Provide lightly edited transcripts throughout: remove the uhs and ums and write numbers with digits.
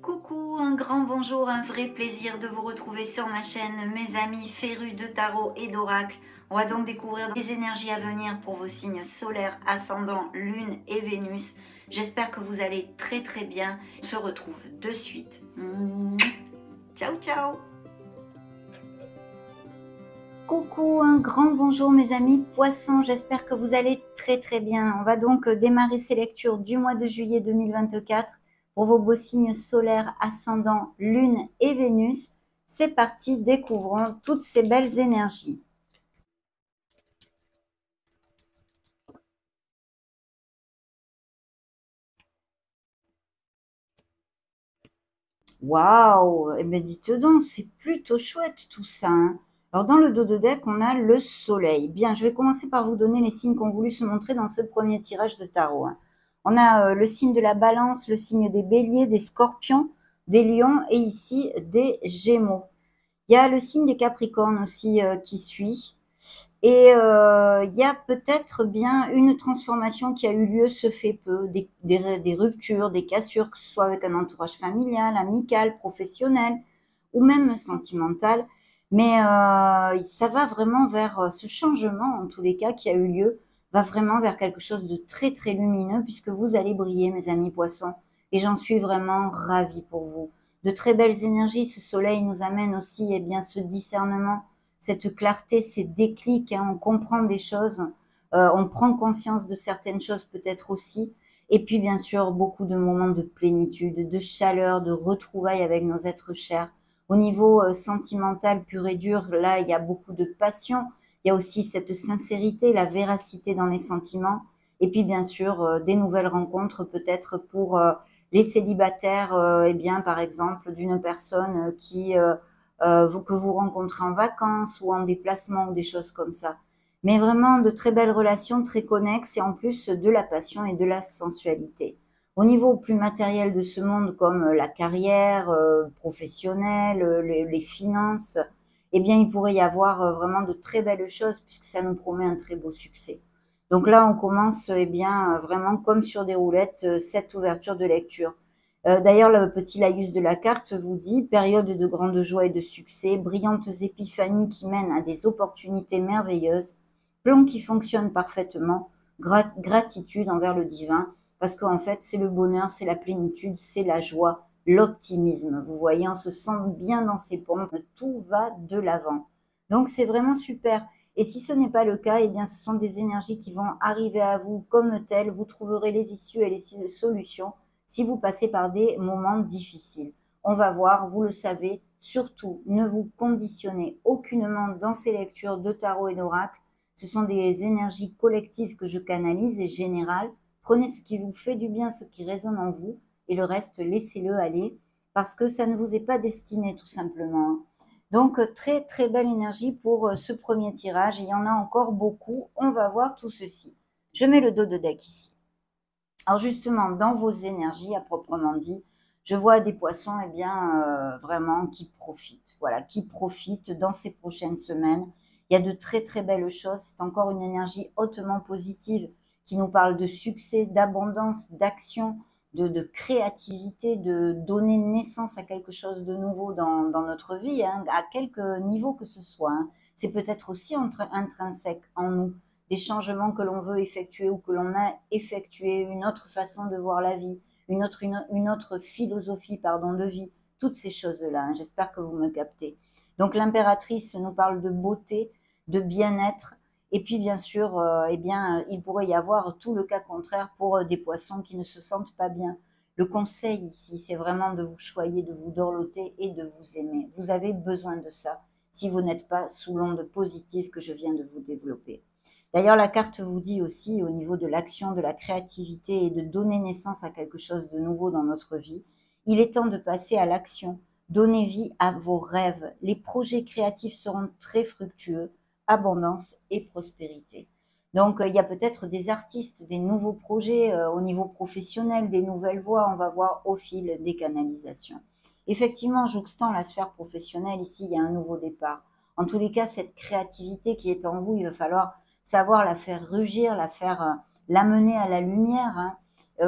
Coucou, un grand bonjour, un vrai plaisir de vous retrouver sur ma chaîne, mes amis férus de tarot et d'oracle. On va donc découvrir les énergies à venir pour vos signes solaires, ascendant, lune et Vénus. J'espère que vous allez très très bien. On se retrouve de suite. Ciao ciao. Coucou, un grand bonjour mes amis poissons, j'espère que vous allez très très bien. On va donc démarrer ces lectures du mois de juillet 2024 pour vos beaux signes solaires, ascendant, lune et Vénus. C'est parti, découvrons toutes ces belles énergies. Waouh, eh bien dites donc, c'est plutôt chouette tout ça, hein. Alors dans le dos de deck, on a le soleil. Bien, je vais commencer par vous donner les signes qui ont voulu se montrer dans ce premier tirage de tarot, hein. On a le signe de la balance, le signe des béliers, des scorpions, des lions et ici des gémeaux. Il y a le signe des capricornes aussi qui suit. Et il y a peut-être bien une transformation qui a eu lieu, ce fait peu, des ruptures, des cassures, que ce soit avec un entourage familial, amical, professionnel ou même sentimental. Mais ça va vraiment vers ce changement, en tous les cas, qui a eu lieu, va vraiment vers quelque chose de très très lumineux puisque vous allez briller, mes amis poissons. Et j'en suis vraiment ravie pour vous. De très belles énergies, ce soleil nous amène aussi eh bien, ce discernement, cette clarté, ces déclics, hein, on comprend des choses, on prend conscience de certaines choses peut-être aussi, et puis bien sûr beaucoup de moments de plénitude, de chaleur, de retrouvailles avec nos êtres chers. Au niveau sentimental pur et dur, là il y a beaucoup de passion, il y a aussi cette sincérité, la véracité dans les sentiments, et puis bien sûr des nouvelles rencontres peut-être pour les célibataires, eh bien par exemple d'une personne que vous rencontrez en vacances ou en déplacement ou des choses comme ça. Mais vraiment de très belles relations, très connexes et en plus de la passion et de la sensualité. Au niveau plus matériel de ce monde, comme la carrière professionnelle, les finances, eh bien, il pourrait y avoir vraiment de très belles choses puisque ça nous promet un très beau succès. Donc là, on commence eh bien vraiment comme sur des roulettes cette ouverture de lecture. D'ailleurs, le petit laïus de la carte vous dit « Période de grande joie et de succès, brillantes épiphanies qui mènent à des opportunités merveilleuses, plan qui fonctionne parfaitement, gratitude envers le divin, parce qu'en fait, c'est le bonheur, c'est la plénitude, c'est la joie, l'optimisme. Vous voyez, on se sent bien dans ses pompes, tout va de l'avant. Donc, c'est vraiment super. Et si ce n'est pas le cas, eh bien, ce sont des énergies qui vont arriver à vous comme telles. Vous trouverez les issues et les solutions si vous passez par des moments difficiles. On va voir, vous le savez, surtout ne vous conditionnez aucunement dans ces lectures de tarot et d'oracle. Ce sont des énergies collectives que je canalise et générales. Prenez ce qui vous fait du bien, ce qui résonne en vous, et le reste, laissez-le aller, parce que ça ne vous est pas destiné tout simplement. Donc, très très belle énergie pour ce premier tirage. Il y en a encore beaucoup. On va voir tout ceci. Je mets le dos de deck ici. Alors justement, dans vos énergies à proprement dit, je vois des poissons eh bien, vraiment qui profitent. Voilà, qui profitent dans ces prochaines semaines. Il y a de très très belles choses. C'est encore une énergie hautement positive qui nous parle de succès, d'abondance, d'action, de créativité, de donner naissance à quelque chose de nouveau dans notre vie, hein, à quelque niveau que ce soit, hein. C'est peut-être aussi intrinsèque en nous, des changements que l'on veut effectuer ou que l'on a effectué, une autre façon de voir la vie, une autre philosophie pardon, de vie, toutes ces choses-là, hein. J'espère que vous me captez. Donc l'impératrice nous parle de beauté, de bien-être, et puis bien sûr, eh bien, il pourrait y avoir tout le cas contraire pour des poissons qui ne se sentent pas bien. Le conseil ici, c'est vraiment de vous choyer, de vous dorloter et de vous aimer. Vous avez besoin de ça si vous n'êtes pas sous l'onde positive que je viens de vous développer. D'ailleurs, la carte vous dit aussi au niveau de l'action, de la créativité et de donner naissance à quelque chose de nouveau dans notre vie, il est temps de passer à l'action. Donnez vie à vos rêves. Les projets créatifs seront très fructueux, abondance et prospérité. Donc, il y a peut-être des artistes, des nouveaux projets au niveau professionnel, des nouvelles voies, on va voir au fil des canalisations. Effectivement, jouxtant la sphère professionnelle, ici, il y a un nouveau départ. En tous les cas, cette créativité qui est en vous, il va falloir savoir la faire rugir, l'amener à la lumière, hein.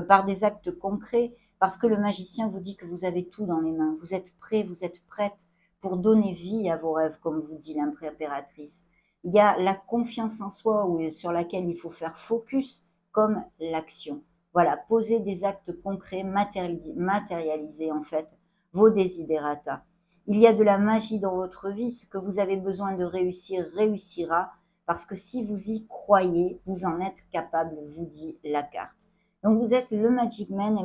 par des actes concrets, parce que le magicien vous dit que vous avez tout dans les mains. Vous êtes prêt, vous êtes prête pour donner vie à vos rêves, comme vous dit l'impératrice. Il y a la confiance en soi sur laquelle il faut faire focus, comme l'action. Voilà, poser des actes concrets, matérialiser en fait vos desiderata. Il y a de la magie dans votre vie, ce que vous avez besoin de réussir réussira, parce que si vous y croyez, vous en êtes capable, vous dit la carte. Donc vous êtes le Magic Man et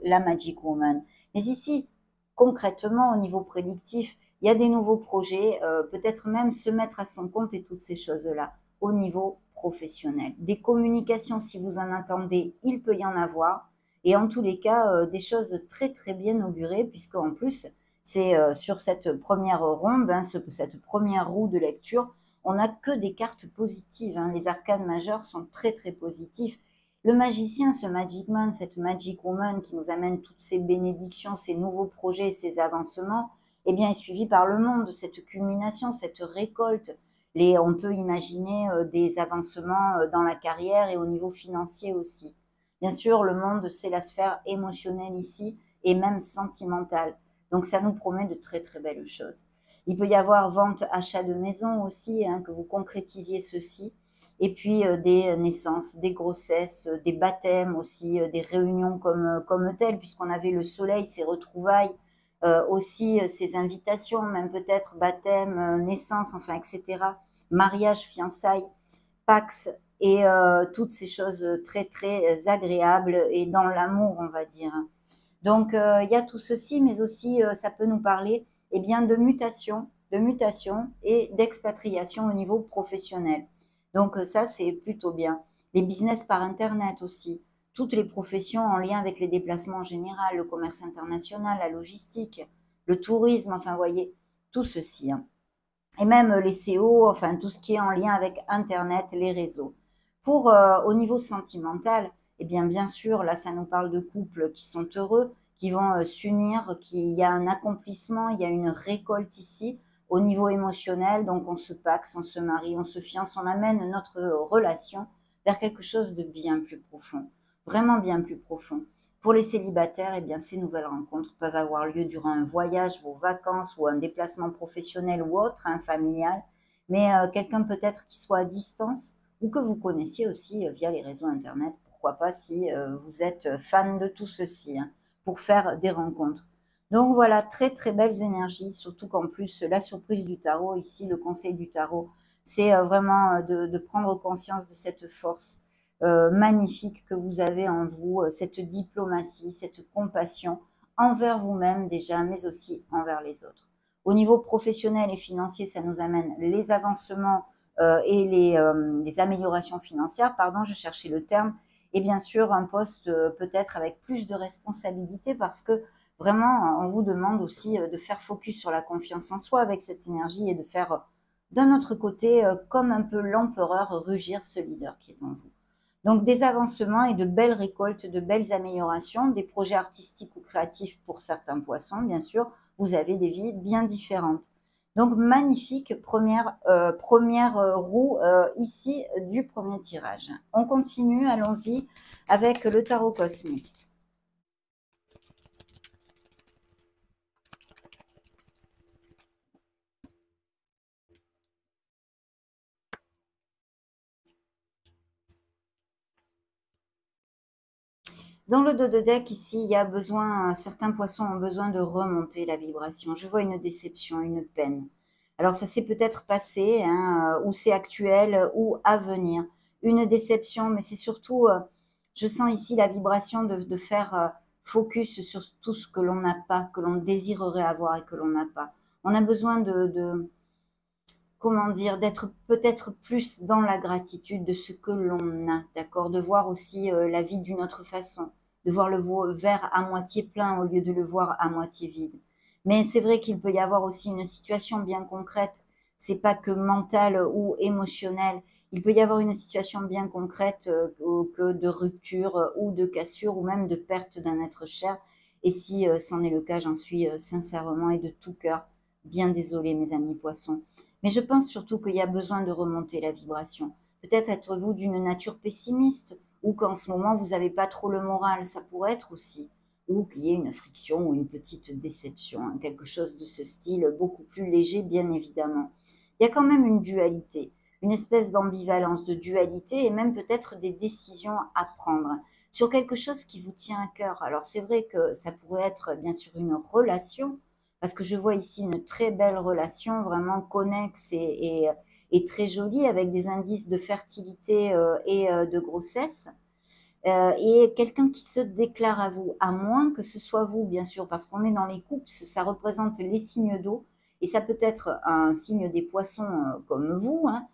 la Magic Woman. Mais ici, concrètement, au niveau prédictif, il y a des nouveaux projets, peut-être même se mettre à son compte et toutes ces choses-là au niveau professionnel. Des communications, si vous en attendez, il peut y en avoir. Et en tous les cas, des choses très très bien augurées, puisque en plus, c'est sur cette première ronde, hein, cette première roue de lecture, on n'a que des cartes positives. Hein. Les arcanes majeurs sont très très positifs. Le magicien, ce Magic Man, cette Magic Woman qui nous amène toutes ces bénédictions, ces nouveaux projets, ces avancements, eh bien, est suivi par le monde, cette culmination, cette récolte. On peut imaginer des avancements dans la carrière et au niveau financier aussi. Bien sûr, le monde, c'est la sphère émotionnelle ici et même sentimentale. Donc, ça nous promet de très, très belles choses. Il peut y avoir vente, achat de maison aussi, hein, que vous concrétisiez ceci. Et puis, des naissances, des grossesses, des baptêmes aussi, des réunions comme telles, puisqu'on avait le soleil, ses retrouvailles, aussi ces invitations, même peut-être baptême, naissance, enfin, etc. Mariage, fiançailles, Pax et toutes ces choses très, très agréables et dans l'amour, on va dire. Donc, il y a tout ceci, mais aussi, ça peut nous parler eh bien, de mutation et d'expatriation au niveau professionnel. Donc, ça, c'est plutôt bien. Les business par Internet aussi. Toutes les professions en lien avec les déplacements en général, le commerce international, la logistique, le tourisme, enfin, vous voyez, tout ceci. Hein. Et même les CO, enfin, tout ce qui est en lien avec Internet, les réseaux. Pour, au niveau sentimental, eh bien sûr, là, ça nous parle de couples qui sont heureux, qui vont s'unir, qu'il y a un accomplissement, il y a une récolte ici au niveau émotionnel. Donc, on se paxe, on se marie, on se fiance, on amène notre relation vers quelque chose de bien plus profond, vraiment bien plus profond. Pour les célibataires, eh bien, ces nouvelles rencontres peuvent avoir lieu durant un voyage, vos vacances ou un déplacement professionnel ou autre, hein, familial, mais quelqu'un peut-être qui soit à distance ou que vous connaissiez aussi via les réseaux Internet, pourquoi pas si vous êtes fan de tout ceci, hein, pour faire des rencontres. Donc voilà, très très belles énergies, surtout qu'en plus, la surprise du tarot, ici, le conseil du tarot, c'est vraiment de prendre conscience de cette force magnifique que vous avez en vous, cette diplomatie, cette compassion envers vous-même déjà, mais aussi envers les autres. Au niveau professionnel et financier, ça nous amène les avancements et les améliorations financières, pardon, je cherchais le terme, et bien sûr un poste peut-être avec plus de responsabilité parce que vraiment on vous demande aussi de faire focus sur la confiance en soi avec cette énergie et de faire d'un autre côté comme un peu l'empereur rugir ce leader qui est en vous. Donc des avancements et de belles récoltes, de belles améliorations, des projets artistiques ou créatifs pour certains poissons, bien sûr, vous avez des vies bien différentes. Donc magnifique première roue ici du premier tirage. On continue, allons-y avec le tarot cosmique. Dans le dos de deck, ici, il y a besoin, certains poissons ont besoin de remonter la vibration. Je vois une déception, une peine. Alors, ça s'est peut-être passé, hein, ou c'est actuel, ou à venir. Une déception, mais c'est surtout, je sens ici la vibration de faire focus sur tout ce que l'on n'a pas, que l'on désirerait avoir et que l'on n'a pas. On a besoin comment dire, d'être peut-être plus dans la gratitude de ce que l'on a, d'accord, de voir aussi la vie d'une autre façon, de voir le verre à moitié plein au lieu de le voir à moitié vide. Mais c'est vrai qu'il peut y avoir aussi une situation bien concrète, c'est pas que mentale ou émotionnelle, il peut y avoir une situation bien concrète que de rupture ou de cassure ou même de perte d'un être cher. Et si c'en est le cas, j'en suis sincèrement et de tout cœur bien désolée, mes amis poissons. Mais je pense surtout qu'il y a besoin de remonter la vibration. Peut-être êtes-vous d'une nature pessimiste ou qu'en ce moment, vous n'avez pas trop le moral, ça pourrait être aussi. Ou qu'il y ait une friction ou une petite déception, hein, quelque chose de ce style, beaucoup plus léger, bien évidemment. Il y a quand même une dualité, une espèce d'ambivalence, de dualité, et même peut-être des décisions à prendre sur quelque chose qui vous tient à cœur. Alors c'est vrai que ça pourrait être bien sûr une relation, parce que je vois ici une très belle relation, vraiment connexe et très jolie, avec des indices de fertilité et de grossesse. Et quelqu'un qui se déclare à vous, à moins que ce soit vous, bien sûr, parce qu'on est dans les couples, ça représente les signes d'eau, et ça peut être un signe des poissons comme vous, hein,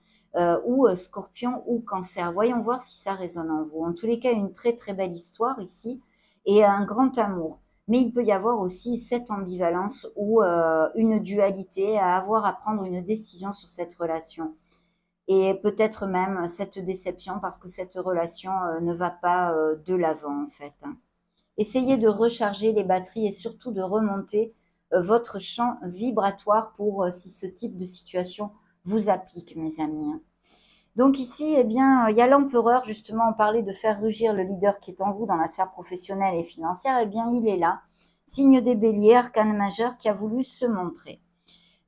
ou scorpion ou cancer. Voyons voir si ça résonne en vous. En tous les cas, une très très belle histoire ici, et un grand amour. Mais il peut y avoir aussi cette ambivalence ou une dualité à avoir à prendre une décision sur cette relation et peut-être même cette déception parce que cette relation ne va pas de l'avant en fait. Essayez de recharger les batteries et surtout de remonter votre champ vibratoire pour si ce type de situation vous applique, mes amis. Donc ici, eh bien, il y a l'empereur, justement, on parlait de faire rugir le leader qui est en vous dans la sphère professionnelle et financière, eh bien, il est là, signe des béliers, arcane majeur qui a voulu se montrer.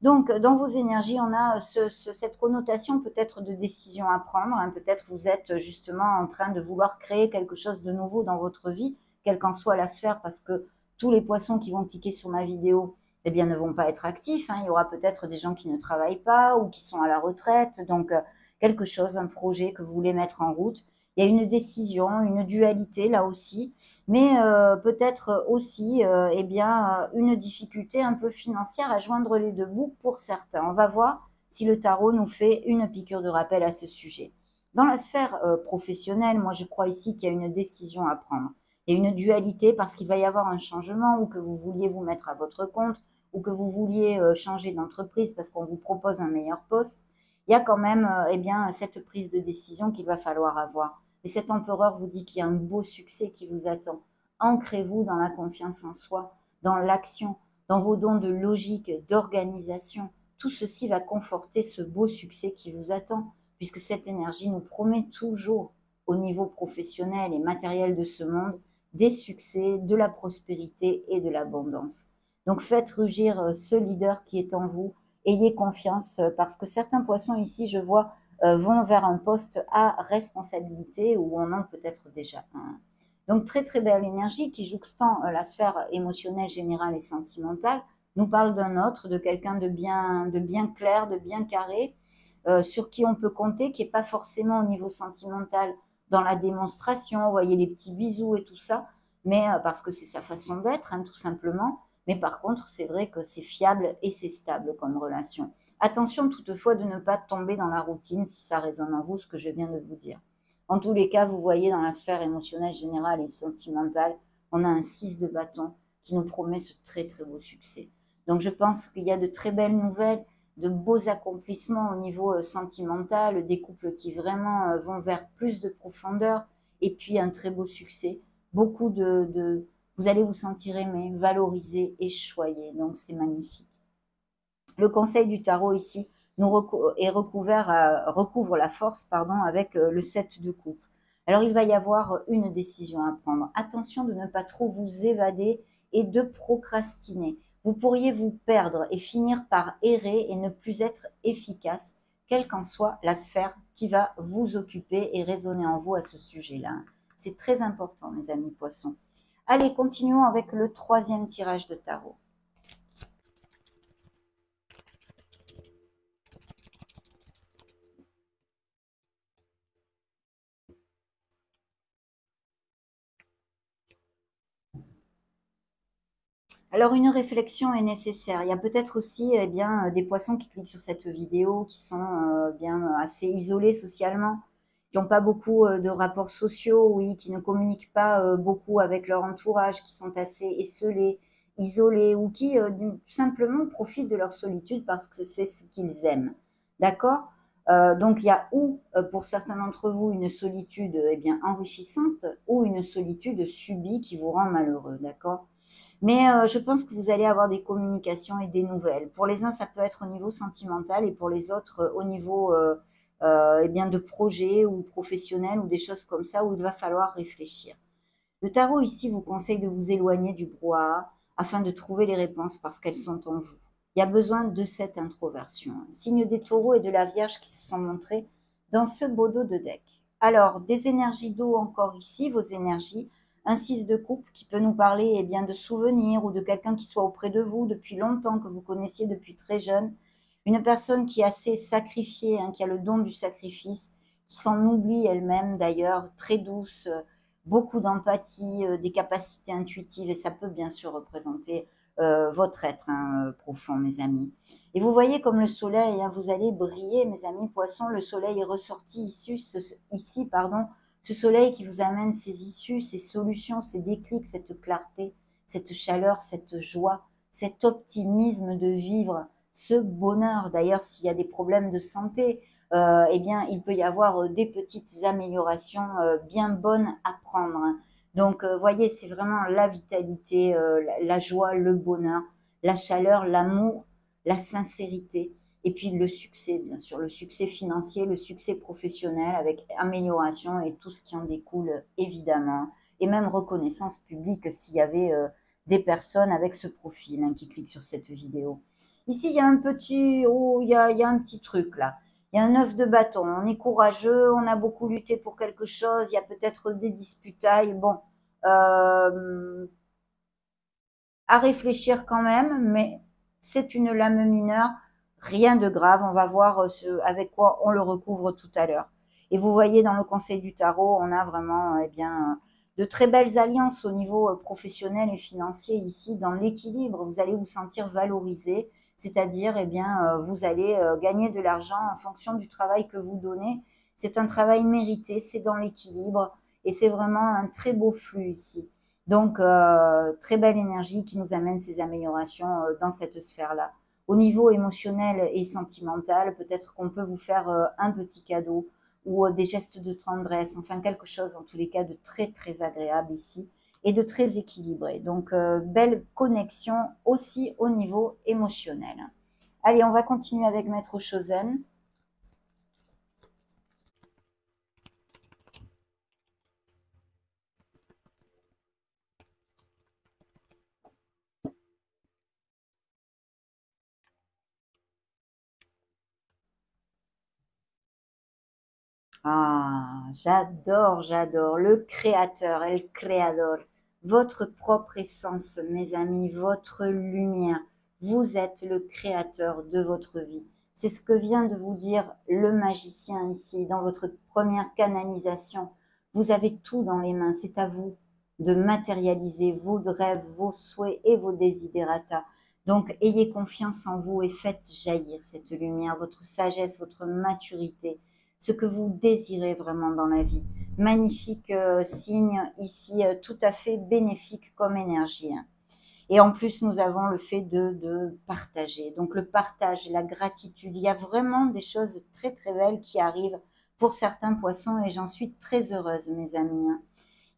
Donc, dans vos énergies, on a cette connotation peut-être de décision à prendre. Hein. Peut-être vous êtes justement en train de vouloir créer quelque chose de nouveau dans votre vie, quelle qu'en soit la sphère, parce que tous les poissons qui vont cliquer sur ma vidéo, eh bien, ne vont pas être actifs. Hein. Il y aura peut-être des gens qui ne travaillent pas ou qui sont à la retraite. Donc, quelque chose, un projet que vous voulez mettre en route. Il y a une décision, une dualité là aussi, mais peut-être aussi eh bien, une difficulté un peu financière à joindre les deux bouts pour certains. On va voir si le tarot nous fait une piqûre de rappel à ce sujet. Dans la sphère professionnelle, moi je crois ici qu'il y a une décision à prendre. Il y a une dualité parce qu'il va y avoir un changement ou que vous vouliez vous mettre à votre compte ou que vous vouliez changer d'entreprise parce qu'on vous propose un meilleur poste. Il y a quand même eh bien, cette prise de décision qu'il va falloir avoir. Et cet empereur vous dit qu'il y a un beau succès qui vous attend. Ancrez-vous dans la confiance en soi, dans l'action, dans vos dons de logique, d'organisation. Tout ceci va conforter ce beau succès qui vous attend, puisque cette énergie nous promet toujours, au niveau professionnel et matériel de ce monde, des succès, de la prospérité et de l'abondance. Donc faites rugir ce leader qui est en vous. Ayez confiance, parce que certains poissons ici, je vois, vont vers un poste à responsabilité ou en ont peut-être déjà un. Donc très très belle énergie qui jouxtant la sphère émotionnelle, générale et sentimentale, nous parle d'un autre, de quelqu'un de bien clair, de bien carré, sur qui on peut compter, qui n'est pas forcément au niveau sentimental dans la démonstration, vous voyez les petits bisous et tout ça, mais parce que c'est sa façon d'être, hein, tout simplement. Mais par contre, c'est vrai que c'est fiable et c'est stable comme relation. Attention toutefois de ne pas tomber dans la routine si ça résonne en vous, ce que je viens de vous dire. En tous les cas, vous voyez dans la sphère émotionnelle, générale et sentimentale, on a un 6 de bâton qui nous promet ce très très beau succès. Donc je pense qu'il y a de très belles nouvelles, de beaux accomplissements au niveau sentimental, des couples qui vraiment vont vers plus de profondeur et puis un très beau succès. Beaucoup vous allez vous sentir aimé, valorisé et choyé. Donc c'est magnifique. Le conseil du tarot ici recouvre la force avec le 7 de coupe. Alors il va y avoir une décision à prendre. Attention de ne pas trop vous évader et de procrastiner. Vous pourriez vous perdre et finir par errer et ne plus être efficace, quelle qu'en soit la sphère qui va vous occuper et résonner en vous à ce sujet-là. C'est très important, mes amis poissons. Allez, continuons avec le 3e tirage de tarot. Alors une réflexion est nécessaire. Il y a peut-être aussi eh bien, des poissons qui cliquent sur cette vidéo, qui sont bien assez isolés socialement, qui n'ont pas beaucoup de rapports sociaux, oui, qui ne communiquent pas beaucoup avec leur entourage, qui sont assez esselés, isolés, ou qui tout simplement profitent de leur solitude parce que c'est ce qu'ils aiment. D'accord. Donc il y a ou pour certains d'entre vous une solitude eh bien, enrichissante ou une solitude subie qui vous rend malheureux. D'accord. Mais je pense que vous allez avoir des communications et des nouvelles. Pour les uns, ça peut être au niveau sentimental et pour les autres, au niveau eh bien, de projets ou professionnels ou des choses comme ça où il va falloir réfléchir. Le tarot ici vous conseille de vous éloigner du brouhaha afin de trouver les réponses parce qu'elles sont en vous. Il y a besoin de cette introversion. Signe des taureaux et de la Vierge qui se sont montrés dans ce beau dos de deck. Alors, des énergies d'eau encore ici, vos énergies. Un 6 de coupe qui peut nous parler eh bien, de souvenirs ou de quelqu'un qui soit auprès de vous depuis longtemps, que vous connaissiez depuis très jeune. Une personne qui est assez sacrifiée, hein, qui a le don du sacrifice, qui s'en oublie elle-même d'ailleurs, très douce, beaucoup d'empathie, des capacités intuitives, et ça peut bien sûr représenter votre être profond, mes amis. Et vous voyez comme le soleil, hein, vous allez briller, mes amis poissons, le soleil est ressorti ici, pardon, ce soleil qui vous amène ces issues, ces solutions, ces déclics, cette clarté, cette chaleur, cette joie, cet optimisme de vivre, ce bonheur. D'ailleurs, s'il y a des problèmes de santé, eh bien, il peut y avoir des petites améliorations bien bonnes à prendre, hein. Donc, voyez, c'est vraiment la vitalité, la joie, le bonheur, la chaleur, l'amour, la sincérité. Et puis le succès, bien sûr, le succès financier, le succès professionnel avec amélioration et tout ce qui en découle, évidemment. Et même reconnaissance publique s'il y avait des personnes avec ce profil hein, qui cliquent sur cette vidéo. Ici, il y a un petit, oh, il y a un petit truc là. Il y a un œuf de bâton. On est courageux, on a beaucoup lutté pour quelque chose. Il y a peut-être des disputailles. Bon, à réfléchir quand même, mais c'est une lame mineure. Rien de grave. On va voir avec quoi on le recouvre tout à l'heure. Et vous voyez, dans le conseil du tarot, on a vraiment, eh bien, de très belles alliances au niveau professionnel et financier ici, dans l'équilibre. Vous allez vous sentir valorisé, c'est-à-dire, eh bien, vous allez gagner de l'argent en fonction du travail que vous donnez. C'est un travail mérité, c'est dans l'équilibre et c'est vraiment un très beau flux ici. Donc, très belle énergie qui nous amène ces améliorations dans cette sphère-là. Au niveau émotionnel et sentimental, peut-être qu'on peut vous faire un petit cadeau ou des gestes de tendresse, enfin quelque chose en tous les cas de très très agréable ici et de très équilibré. Donc, belle connexion aussi au niveau émotionnel. Allez, on va continuer avec Maître Chosen. Ah, j'adore, j'adore. Le créateur, el creador. Votre propre essence, mes amis, votre lumière. Vous êtes le créateur de votre vie. C'est ce que vient de vous dire le magicien ici, dans votre première canalisation. Vous avez tout dans les mains. C'est à vous de matérialiser vos rêves, vos souhaits et vos desiderata. Donc, ayez confiance en vous et faites jaillir cette lumière, votre sagesse, votre maturité, ce que vous désirez vraiment dans la vie. Magnifique signe ici, tout à fait bénéfique comme énergie. Et en plus, nous avons le fait de partager. Donc le partage, la gratitude, il y a vraiment des choses très très belles qui arrivent pour certains poissons et j'en suis très heureuse, mes amis.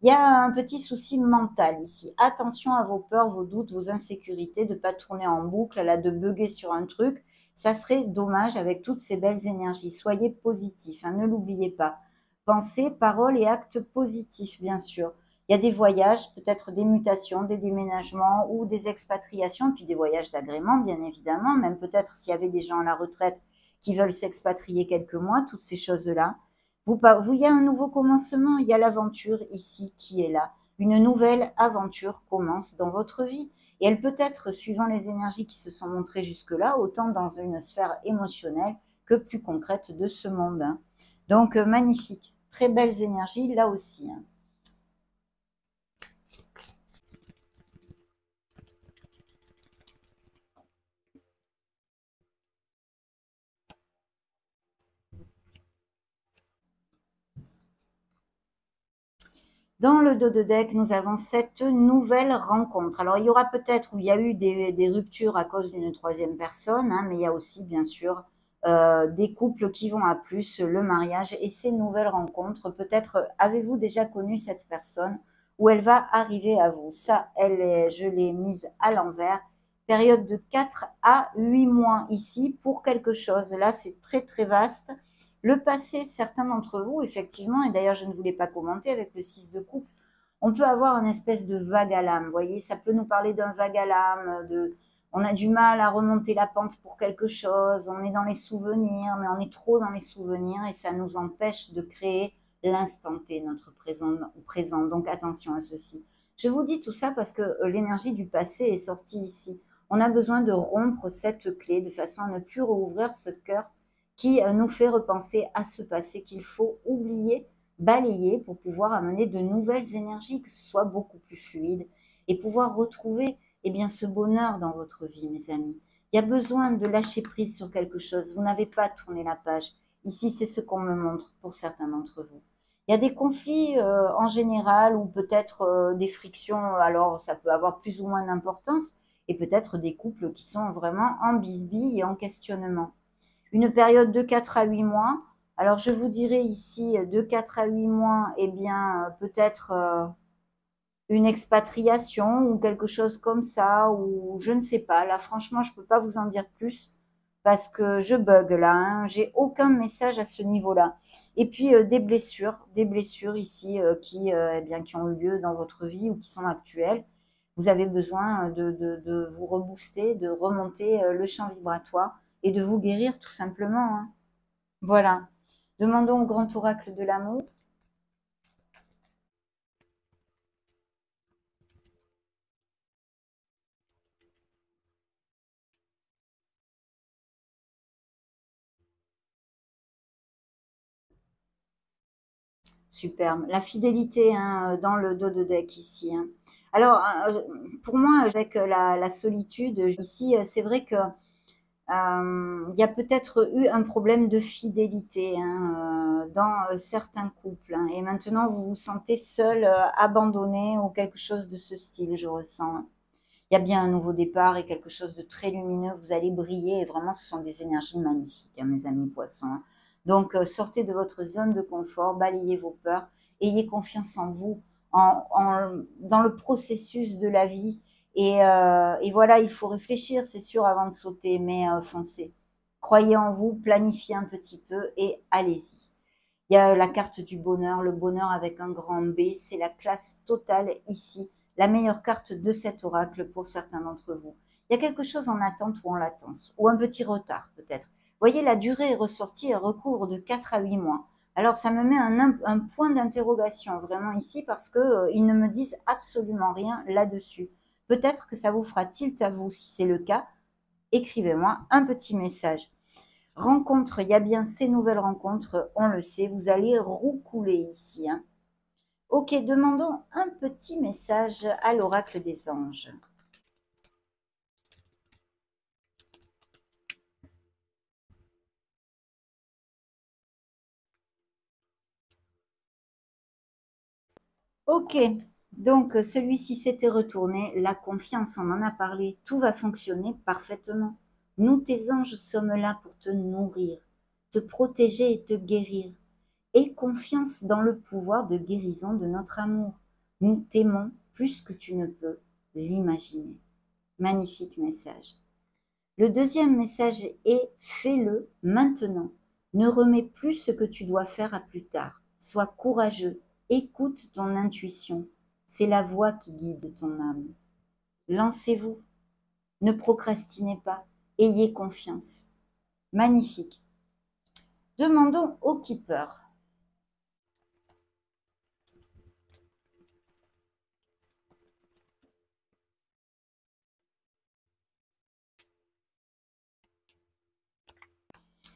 Il y a un petit souci mental ici. Attention à vos peurs, vos doutes, vos insécurités, de ne pas tourner en boucle, là, de bugger sur un truc. Ça serait dommage avec toutes ces belles énergies. Soyez positifs, hein, ne l'oubliez pas. Pensez, paroles et actes positifs, bien sûr. Il y a des voyages, peut-être des mutations, des déménagements ou des expatriations, puis des voyages d'agrément, bien évidemment, même peut-être s'il y avait des gens à la retraite qui veulent s'expatrier quelques mois, toutes ces choses-là. Il y a un nouveau commencement, il y a l'aventure ici qui est là. Une nouvelle aventure commence dans votre vie. Et elle peut être, suivant les énergies qui se sont montrées jusque-là, autant dans une sphère émotionnelle que plus concrète de ce monde. Donc, magnifique. Très belles énergies là aussi. Dans le dos de deck, nous avons cette nouvelle rencontre. Alors, il y aura peut-être, où il y a eu des ruptures à cause d'une troisième personne, hein, mais il y a aussi, bien sûr, des couples qui vont à plus, le mariage et ces nouvelles rencontres. Peut-être avez-vous déjà connu cette personne ou elle va arriver à vous. Ça, je l'ai mise à l'envers. Période de 4 à 8 mois ici pour quelque chose. Là, c'est très, très vaste. Le passé, certains d'entre vous, effectivement, et d'ailleurs je ne voulais pas commenter avec le 6 de coupe, on peut avoir une espèce de vague à l'âme, vous voyez, ça peut nous parler d'un vague à l'âme, on a du mal à remonter la pente pour quelque chose, on est dans les souvenirs, mais on est trop dans les souvenirs et ça nous empêche de créer l'instant T, notre présent. Donc attention à ceci. Je vous dis tout ça parce que l'énergie du passé est sortie ici. On a besoin de rompre cette clé de façon à ne plus rouvrir ce cœur qui nous fait repenser à ce passé qu'il faut oublier, balayer pour pouvoir amener de nouvelles énergies, que ce soit beaucoup plus fluide et pouvoir retrouver ce bonheur dans votre vie, mes amis. Il y a besoin de lâcher prise sur quelque chose. Vous n'avez pas tourné la page. Ici, c'est ce qu'on me montre pour certains d'entre vous. Il y a des conflits en général ou peut-être des frictions, alors ça peut avoir plus ou moins d'importance, et peut-être des couples qui sont vraiment en bisbille et en questionnement. Une période de 4 à 8 mois. Alors je vous dirais ici de 4 à 8 mois, peut-être une expatriation ou quelque chose comme ça, ou je ne sais pas. Là, franchement, je ne peux pas vous en dire plus parce que je bug là. Hein. J'ai aucun message à ce niveau-là. Et puis des blessures ici qui ont eu lieu dans votre vie ou qui sont actuelles. Vous avez besoin de vous rebooster, de remonter le champ vibratoire et de vous guérir tout simplement. Hein. Voilà. Demandons au grand oracle de l'amour. Superbe. La fidélité hein, dans le dos de deck ici. Hein. Alors, pour moi, avec la solitude, ici, c'est vrai que il y a peut-être eu un problème de fidélité hein, dans certains couples. Hein, et maintenant, vous vous sentez seul, abandonné ou quelque chose de ce style, je ressens. Hein. Il y a bien un nouveau départ et quelque chose de très lumineux. Vous allez briller et vraiment, ce sont des énergies magnifiques, hein, mes amis poissons. Hein. Donc, sortez de votre zone de confort, balayez vos peurs, ayez confiance en vous, dans le processus de la vie. Et voilà, il faut réfléchir, c'est sûr, avant de sauter, mais foncez. Croyez en vous, planifiez un petit peu et allez-y. Il y a la carte du bonheur, le bonheur avec un grand B, c'est la classe totale ici, la meilleure carte de cet oracle pour certains d'entre vous. Il y a quelque chose en attente ou en latence, ou un petit retard peut-être. Vous voyez, la durée est ressortie, elle recouvre de 4 à 8 mois. Alors ça me met un point d'interrogation vraiment ici parce qu'ils ne me disent absolument rien là-dessus. Peut-être que ça vous fera tilt à vous si c'est le cas. Écrivez-moi un petit message. Rencontre, il y a bien ces nouvelles rencontres, on le sait, vous allez roucouler ici. Hein. Ok, demandons un petit message à l'oracle des anges. Ok, donc celui-ci s'était retourné, la confiance, on en a parlé, tout va fonctionner parfaitement. Nous, tes anges, sommes là pour te nourrir, te protéger et te guérir. Aie confiance dans le pouvoir de guérison de notre amour. Nous t'aimons plus que tu ne peux l'imaginer. Magnifique message. Le deuxième message est fais-le maintenant. Ne remets plus ce que tu dois faire à plus tard. Sois courageux. Écoute ton intuition. C'est la voix qui guide ton âme. Lancez-vous. Ne procrastinez pas. Ayez confiance. Magnifique. Demandons au keeper.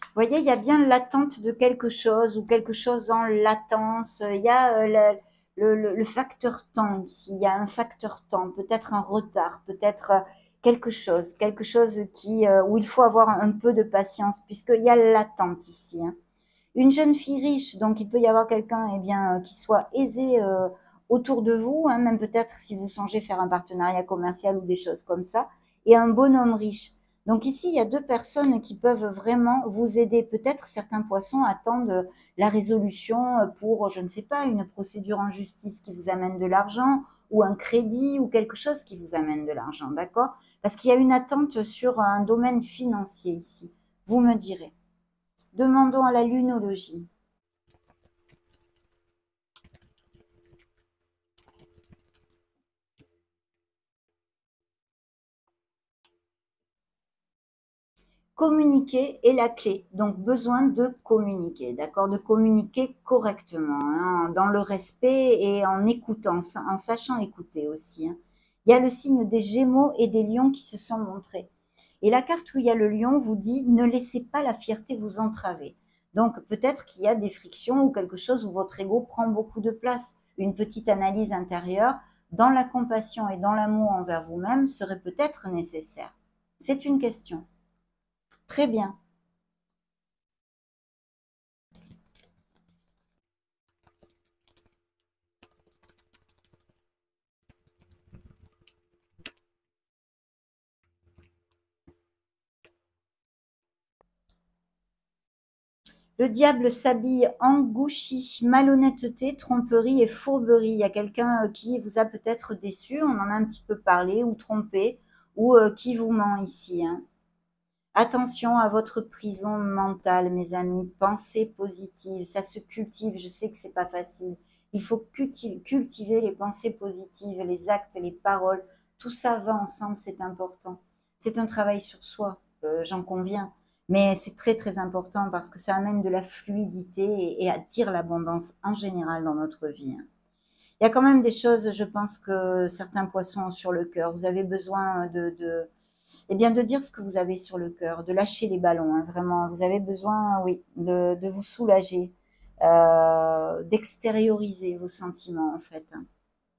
Vous voyez, il y a bien l'attente de quelque chose ou quelque chose en latence. Il y a le facteur temps ici. Il y a un facteur temps, peut-être un retard, peut-être quelque chose où il faut avoir un peu de patience puisqu'il y a l'attente ici. Hein. Une jeune fille riche, donc il peut y avoir quelqu'un qui soit aisé autour de vous, hein, même peut-être si vous songez faire un partenariat commercial ou des choses comme ça, et un bonhomme riche. Donc ici, il y a deux personnes qui peuvent vraiment vous aider. Peut-être certains poissons attendent la résolution pour, je ne sais pas, une procédure en justice qui vous amène de l'argent ou un crédit ou quelque chose qui vous amène de l'argent, d'accord? Parce qu'il y a une attente sur un domaine financier ici. Vous me direz. Demandons à la lunologie. Communiquer est la clé, donc besoin de communiquer, d'accord, de communiquer correctement, hein, dans le respect et en écoutant, en sachant écouter aussi, hein. Il y a le signe des Gémeaux et des Lions qui se sont montrés. Et la carte où il y a le lion vous dit ne laissez pas la fierté vous entraver. Donc peut-être qu'il y a des frictions ou quelque chose où votre ego prend beaucoup de place. Une petite analyse intérieure dans la compassion et dans l'amour envers vous-même serait peut-être nécessaire. C'est une question. Très bien. Le diable s'habille en gouchy, malhonnêteté, tromperie et fourberie. Il y a quelqu'un qui vous a peut-être déçu, on en a un petit peu parlé, ou trompé, ou qui vous ment ici, hein. Attention à votre prison mentale, mes amis. Pensée positive, ça se cultive. Je sais que c'est pas facile. Il faut cultiver les pensées positives, les actes, les paroles. Tout ça va ensemble, c'est important. C'est un travail sur soi, j'en conviens. Mais c'est très très important parce que ça amène de la fluidité et attire l'abondance en général dans notre vie, hein. Il y a quand même des choses, je pense que certains poissons ont sur le cœur. Vous avez besoin eh bien, de dire ce que vous avez sur le cœur, de lâcher les ballons, hein, vraiment. Vous avez besoin, oui, de vous soulager, d'extérioriser vos sentiments, en fait, hein.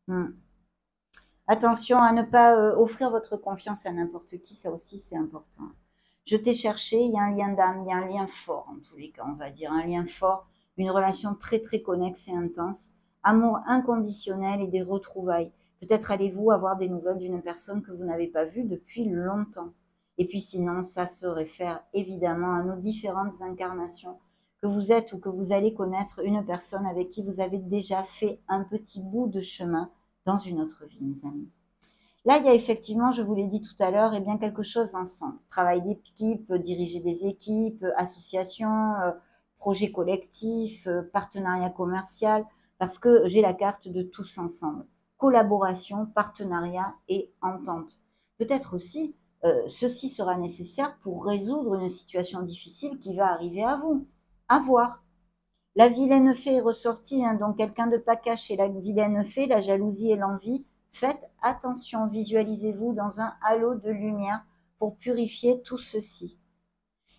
Hmm. Attention à ne pas offrir votre confiance à n'importe qui, ça aussi c'est important. Je t'ai cherché, il y a un lien d'âme, il y a un lien fort en tous les cas, on va dire, un lien fort, une relation très très connexe et intense, amour inconditionnel et des retrouvailles. Peut-être allez-vous avoir des nouvelles d'une personne que vous n'avez pas vue depuis longtemps. Et puis sinon, ça se réfère évidemment à nos différentes incarnations, que vous êtes ou que vous allez connaître une personne avec qui vous avez déjà fait un petit bout de chemin dans une autre vie, mes amis. Là, il y a effectivement, je vous l'ai dit tout à l'heure, eh bien quelque chose ensemble. Travail d'équipe, diriger des équipes, association, projet collectif, partenariat commercial, parce que j'ai la carte de tous ensemble. Collaboration, partenariat et entente. Peut-être aussi, ceci sera nécessaire pour résoudre une situation difficile qui va arriver à vous. À voir. La vilaine fée est ressortie, hein, donc quelqu'un de pas caché. La vilaine fée, la jalousie et l'envie. Faites attention, visualisez-vous dans un halo de lumière pour purifier tout ceci.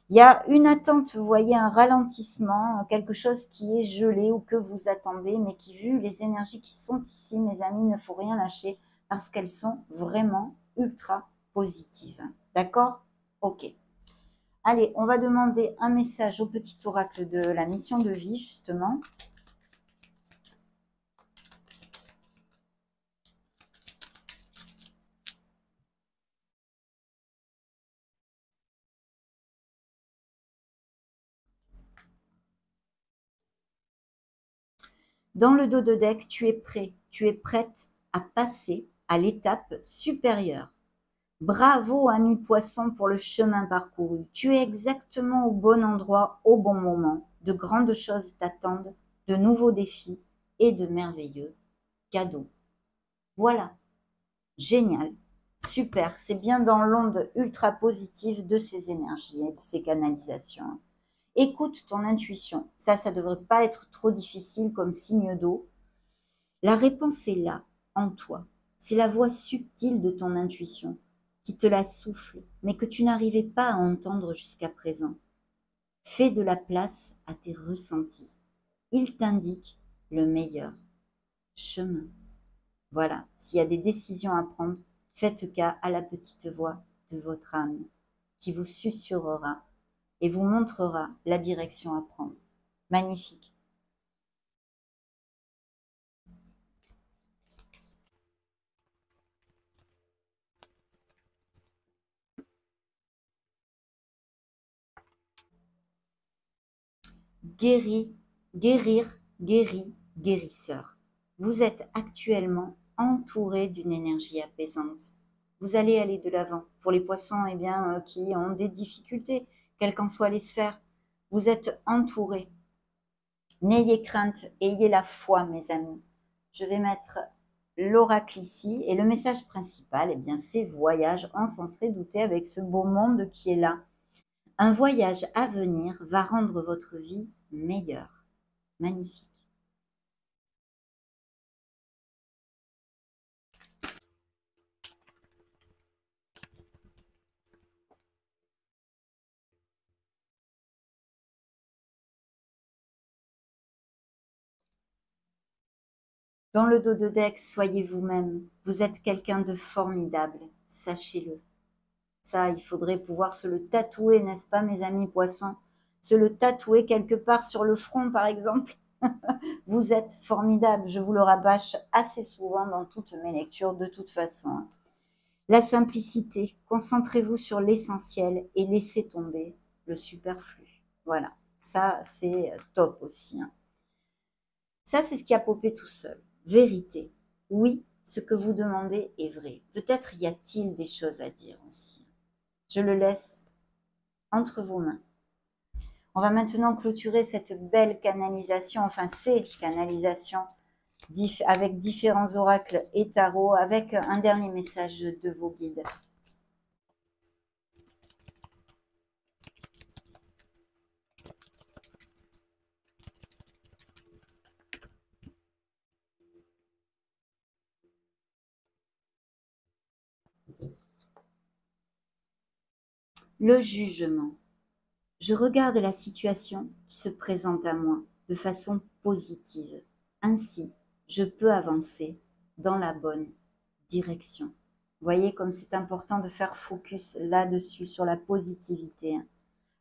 Il y a une attente, vous voyez, un ralentissement, quelque chose qui est gelé ou que vous attendez, mais qui, vu les énergies qui sont ici, mes amis, ne faut rien lâcher parce qu'elles sont vraiment ultra positives. D'accord? Ok. Allez, on va demander un message au petit oracle de la mission de vie, justement. Dans le dos de deck, tu es prêt, tu es prête à passer à l'étape supérieure. Bravo, ami poisson, pour le chemin parcouru. Tu es exactement au bon endroit, au bon moment. De grandes choses t'attendent, de nouveaux défis et de merveilleux cadeaux. Voilà, génial, super. C'est bien dans l'onde ultra positive de ces énergies et de ces canalisations. Écoute ton intuition. Ça devrait pas être trop difficile comme signe d'eau. La réponse est là, en toi. C'est la voix subtile de ton intuition qui te la souffle, mais que tu n'arrivais pas à entendre jusqu'à présent. Fais de la place à tes ressentis. Il t'indique le meilleur chemin. Voilà, s'il y a des décisions à prendre, faites cas à la petite voix de votre âme qui vous susurrera et vous montrera la direction à prendre. Magnifique. Guéri, guérir, guéri, guérisseur. Vous êtes actuellement entouré d'une énergie apaisante. Vous allez aller de l'avant. Pour les poissons, eh bien, qui ont des difficultés, quelles qu'en soient les sphères, Vous êtes entourés. N'ayez crainte, ayez la foi, mes amis. Je vais mettre l'oracle ici. Et le message principal, eh bien, c'est voyage, on s'en serait douté avec ce beau monde qui est là. Un voyage à venir va rendre votre vie meilleure. Magnifique. Dans le dos de deck, soyez vous-même. Vous êtes quelqu'un de formidable, sachez-le. Ça, il faudrait pouvoir se le tatouer, n'est-ce pas, mes amis poissons? Se le tatouer quelque part sur le front, par exemple. Vous êtes formidable, je vous le rabâche assez souvent dans toutes mes lectures, de toute façon. La simplicité, concentrez-vous sur l'essentiel et laissez tomber le superflu. Voilà, ça, c'est top aussi. Ça, c'est ce qui a popé tout seul. Vérité. Oui, ce que vous demandez est vrai. Peut-être y a-t-il des choses à dire aussi. Je le laisse entre vos mains. On va maintenant clôturer cette belle canalisation, enfin ces canalisations avec différents oracles et tarots, avec un dernier message de vos guides. Le jugement. Je regarde la situation qui se présente à moi de façon positive. Ainsi, je peux avancer dans la bonne direction. Vous voyez comme c'est important de faire focus là-dessus, sur la positivité.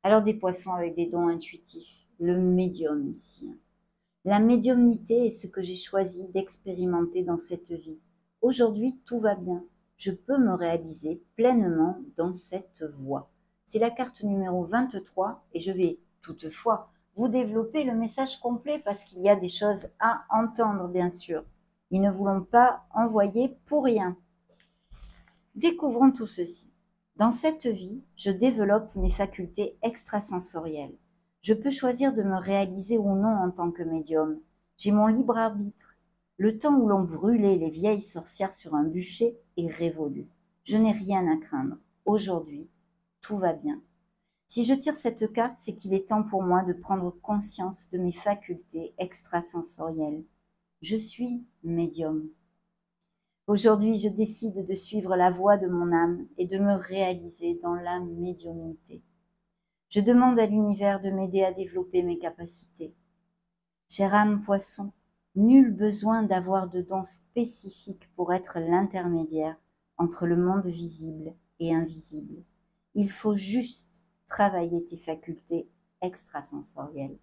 Alors des poissons avec des dons intuitifs, le médium ici. La médiumnité est ce que j'ai choisi d'expérimenter dans cette vie. Aujourd'hui, tout va bien. Je peux me réaliser pleinement dans cette voie. C'est la carte numéro 23 et je vais toutefois vous développer le message complet parce qu'il y a des choses à entendre, bien sûr. Ils ne vous l'ont pas envoyé pour rien. Découvrons tout ceci. Dans cette vie, je développe mes facultés extrasensorielles. Je peux choisir de me réaliser ou non en tant que médium. J'ai mon libre arbitre. Le temps où l'on brûlait les vieilles sorcières sur un bûcher est révolu. Je n'ai rien à craindre. Aujourd'hui, tout va bien. Si je tire cette carte, c'est qu'il est temps pour moi de prendre conscience de mes facultés extrasensorielles. Je suis médium. Aujourd'hui, je décide de suivre la voie de mon âme et de me réaliser dans la médiumnité. Je demande à l'univers de m'aider à développer mes capacités. Chère âme poisson, nul besoin d'avoir de dons spécifiques pour être l'intermédiaire entre le monde visible et invisible. Il faut juste travailler tes facultés extrasensorielles.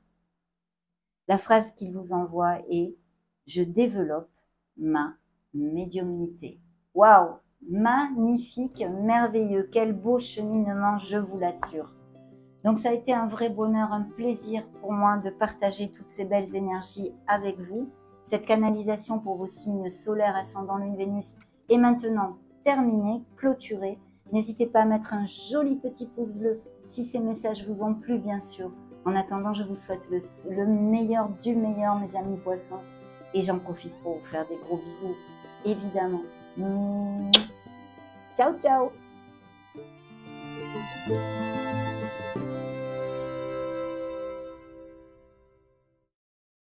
La phrase qu'il vous envoie est « Je développe ma médiumnité ». Waouh, magnifique, merveilleux, quel beau cheminement, je vous l'assure. Donc ça a été un vrai bonheur, un plaisir pour moi de partager toutes ces belles énergies avec vous. Cette canalisation pour vos signes solaires, ascendant Lune, Vénus est maintenant terminée, clôturée. N'hésitez pas à mettre un joli petit pouce bleu si ces messages vous ont plu, bien sûr. En attendant, je vous souhaite le meilleur du meilleur, mes amis poissons. Et j'en profite pour vous faire des gros bisous, évidemment. Ciao, ciao!